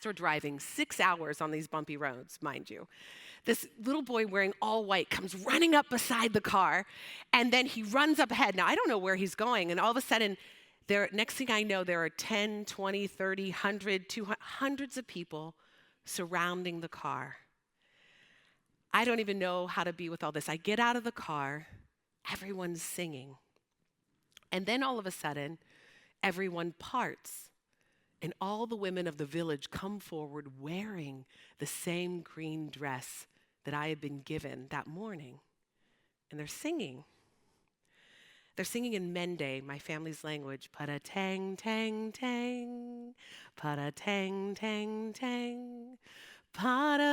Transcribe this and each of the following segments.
We're driving 6 hours on these bumpy roads, mind you. This little boy wearing all white comes running up beside the car, and then he runs up ahead. Now, I don't know where he's going, and all of a sudden, next thing I know, there are 10, 20, 30, 100, 200, hundreds of people surrounding the car. I don't even know how to be with all this. I get out of the car, everyone's singing. And then all of a sudden, everyone parts. And all the women of the village come forward wearing the same green dress that I had been given that morning. And they're singing. They're singing in Mende, my family's language. Para-tang, tang, tang. Para-tang, tang, tang. Para-do-a-do-way.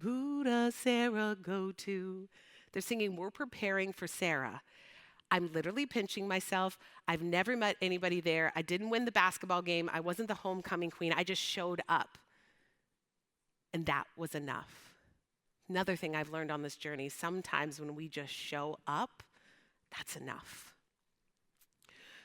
Buddha, Sarah, go to. They're singing, we're preparing for Sarah. I'm literally pinching myself. I've never met anybody there. I didn't win the basketball game. I wasn't the homecoming queen. I just showed up. And that was enough. Another thing I've learned on this journey, sometimes when we just show up, that's enough.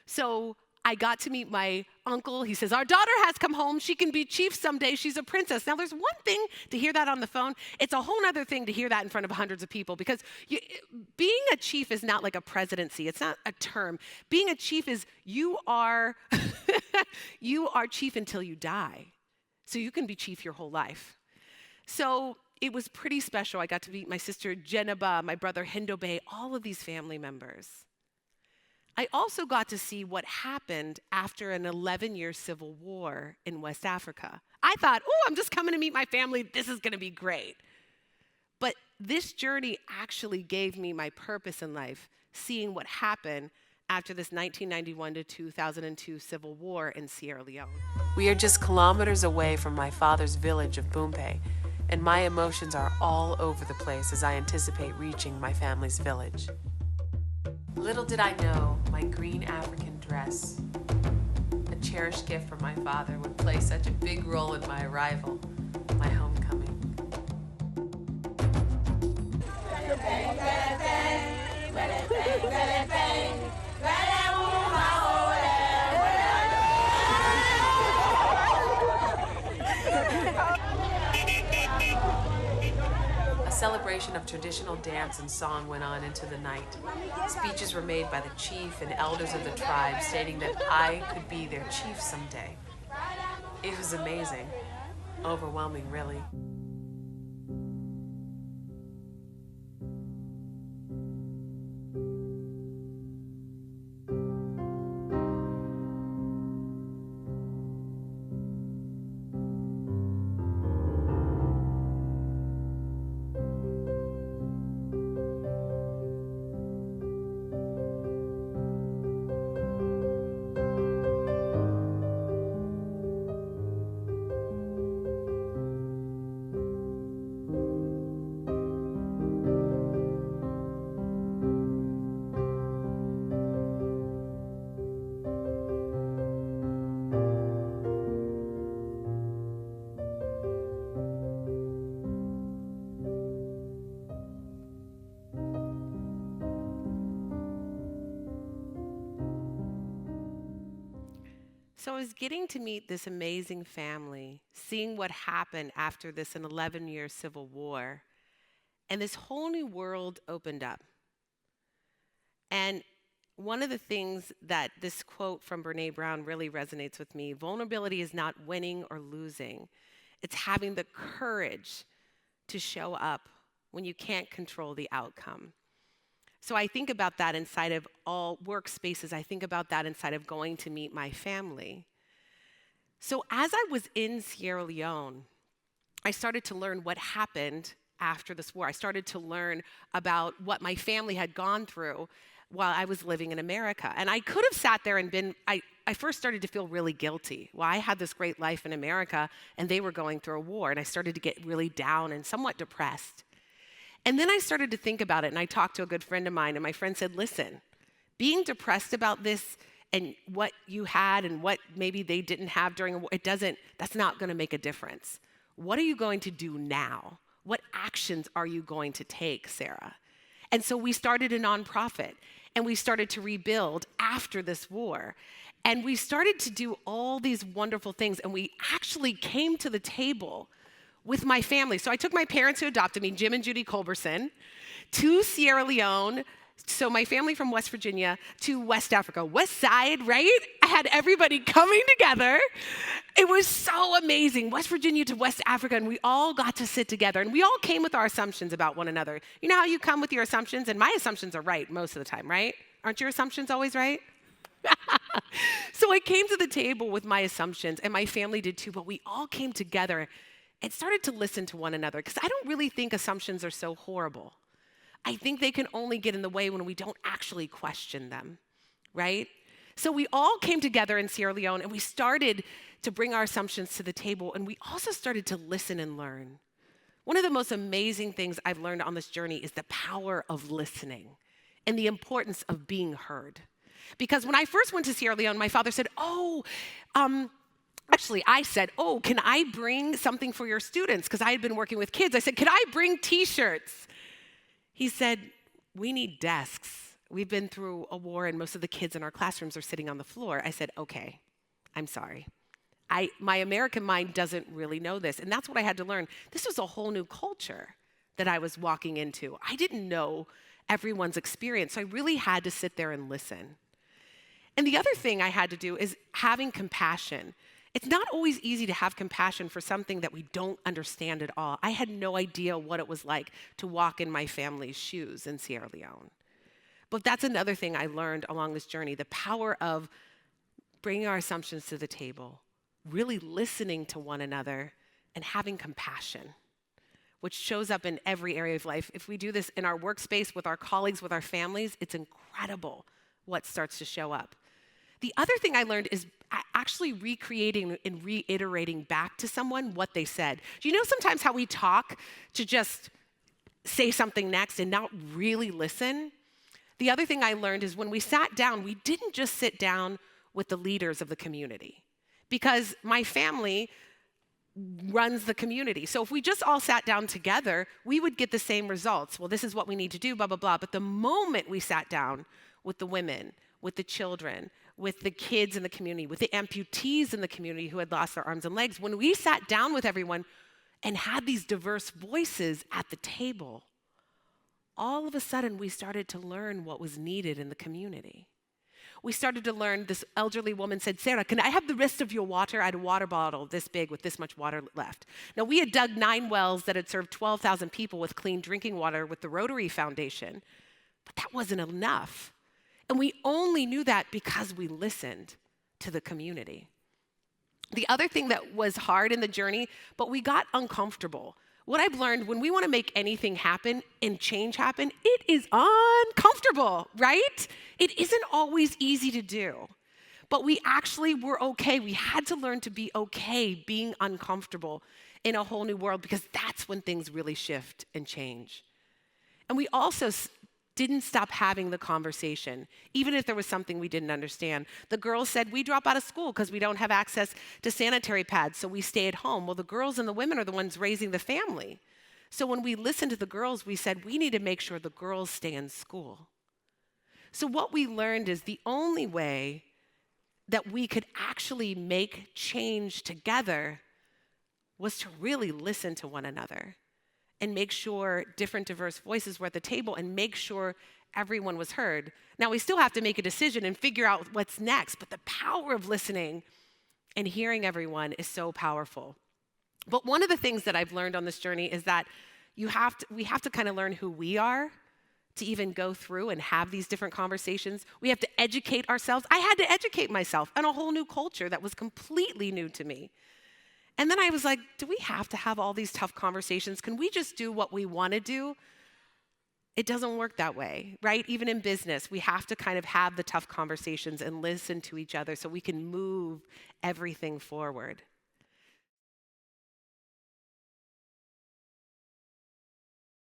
So I got to meet my uncle. He says, our daughter has come home. She can be chief someday. She's a princess. Now, there's one thing to hear that on the phone. It's a whole other thing to hear that in front of hundreds of people, because being a chief is not like a presidency. It's not a term. Being a chief is you are chief until you die. So you can be chief your whole life. So it was pretty special. I got to meet my sister Jenaba, my brother Hindobe, all of these family members. I also got to see what happened after an 11-year civil war in West Africa. I thought, I'm just coming to meet my family. This is going to be great. But this journey actually gave me my purpose in life, seeing what happened after this 1991 to 2002 civil war in Sierra Leone. We are just kilometers away from my father's village of Bumpe, and my emotions are all over the place as I anticipate reaching my family's village. Little did I know my green African dress, a cherished gift from my father, would play such a big role in my arrival, my homecoming. A celebration of traditional dance and song went on into the night. Speeches were made by the chief and elders of the tribe stating that I could be their chief someday. It was amazing, overwhelming really. So I was getting to meet this amazing family, seeing what happened after this an 11-year civil war, and this whole new world opened up. And one of the things that this quote from Brené Brown really resonates with me, vulnerability is not winning or losing. It's having the courage to show up when you can't control the outcome. So I think about that inside of all workspaces. I think about that inside of going to meet my family. So as I was in Sierra Leone, I started to learn what happened after this war. I started to learn about what my family had gone through while I was living in America. And I could have sat there and I first started to feel really guilty. Well, I had this great life in America, and they were going through a war, and I started to get really down and somewhat depressed. And then I started to think about it, and I talked to a good friend of mine, and my friend said, listen, being depressed about this and what you had and what maybe they didn't have during a war, that's not going to make a difference. What are you going to do now? What actions are you going to take, Sarah? And so we started a nonprofit, and we started to rebuild after this war. And we started to do all these wonderful things, and we actually came to the table with my family. So I took my parents who adopted me, Jim and Judy Culberson, to Sierra Leone. So my family from West Virginia to West Africa, West Side, right? I had everybody coming together. It was so amazing, West Virginia to West Africa, and we all got to sit together, and we all came with our assumptions about one another. You know how you come with your assumptions? And my assumptions are right most of the time, right? Aren't your assumptions always right? So I came to the table with my assumptions, and my family did too, but we all came together and started to listen to one another, because I don't really think assumptions are so horrible. I think they can only get in the way when we don't actually question them, right? So we all came together in Sierra Leone, and we started to bring our assumptions to the table, and we also started to listen and learn. One of the most amazing things I've learned on this journey is the power of listening and the importance of being heard. Because when I first went to Sierra Leone, my father said, I said, can I bring something for your students? Because I had been working with kids. I said, can I bring t-shirts? He said, we need desks. We've been through a war, and most of the kids in our classrooms are sitting on the floor. I said, okay, I'm sorry. My American mind doesn't really know this, and that's what I had to learn. This was a whole new culture that I was walking into. I didn't know everyone's experience, so I really had to sit there and listen. And the other thing I had to do is having compassion. It's not always easy to have compassion for something that we don't understand at all. I had no idea what it was like to walk in my family's shoes in Sierra Leone. But that's another thing I learned along this journey, the power of bringing our assumptions to the table, really listening to one another, and having compassion, which shows up in every area of life. If we do this in our workspace, with our colleagues, with our families, it's incredible what starts to show up. The other thing I learned is actually recreating and reiterating back to someone what they said. Do you know sometimes how we talk to just say something next and not really listen? The other thing I learned is when we sat down, we didn't just sit down with the leaders of the community, because my family runs the community. So if we just all sat down together, we would get the same results. Well, this is what we need to do, blah, blah, blah. But the moment we sat down with the women, with the children, with the kids in the community, with the amputees in the community who had lost their arms and legs, when we sat down with everyone and had these diverse voices at the table, all of a sudden we started to learn what was needed in the community. We started to learn, this elderly woman said, Sarah, can I have the rest of your water? I had a water bottle this big with this much water left. Now, we had dug 9 wells that had served 12,000 people with clean drinking water with the Rotary Foundation, but that wasn't enough. And we only knew that because we listened to the community. The other thing that was hard in the journey, but we got uncomfortable. What I've learned, when we want to make anything happen and change happen, it is uncomfortable, right? It isn't always easy to do. But we actually were okay. We had to learn to be okay being uncomfortable in a whole new world, because that's when things really shift and change. And we also didn't stop having the conversation, even if there was something we didn't understand. The girls said, we drop out of school because we don't have access to sanitary pads, so we stay at home. Well, the girls and the women are the ones raising the family. So when we listened to the girls, we said, we need to make sure the girls stay in school. So what we learned is the only way that we could actually make change together was to really listen to one another and make sure different diverse voices were at the table and make sure everyone was heard. Now, we still have to make a decision and figure out what's next, but the power of listening and hearing everyone is so powerful. But one of the things that I've learned on this journey is that we have to kind of learn who we are to even go through and have these different conversations. We have to educate ourselves. I had to educate myself on a whole new culture that was completely new to me. And then I was like, do we have to have all these tough conversations? Can we just do what we want to do? It doesn't work that way, right? Even in business, we have to kind of have the tough conversations and listen to each other so we can move everything forward.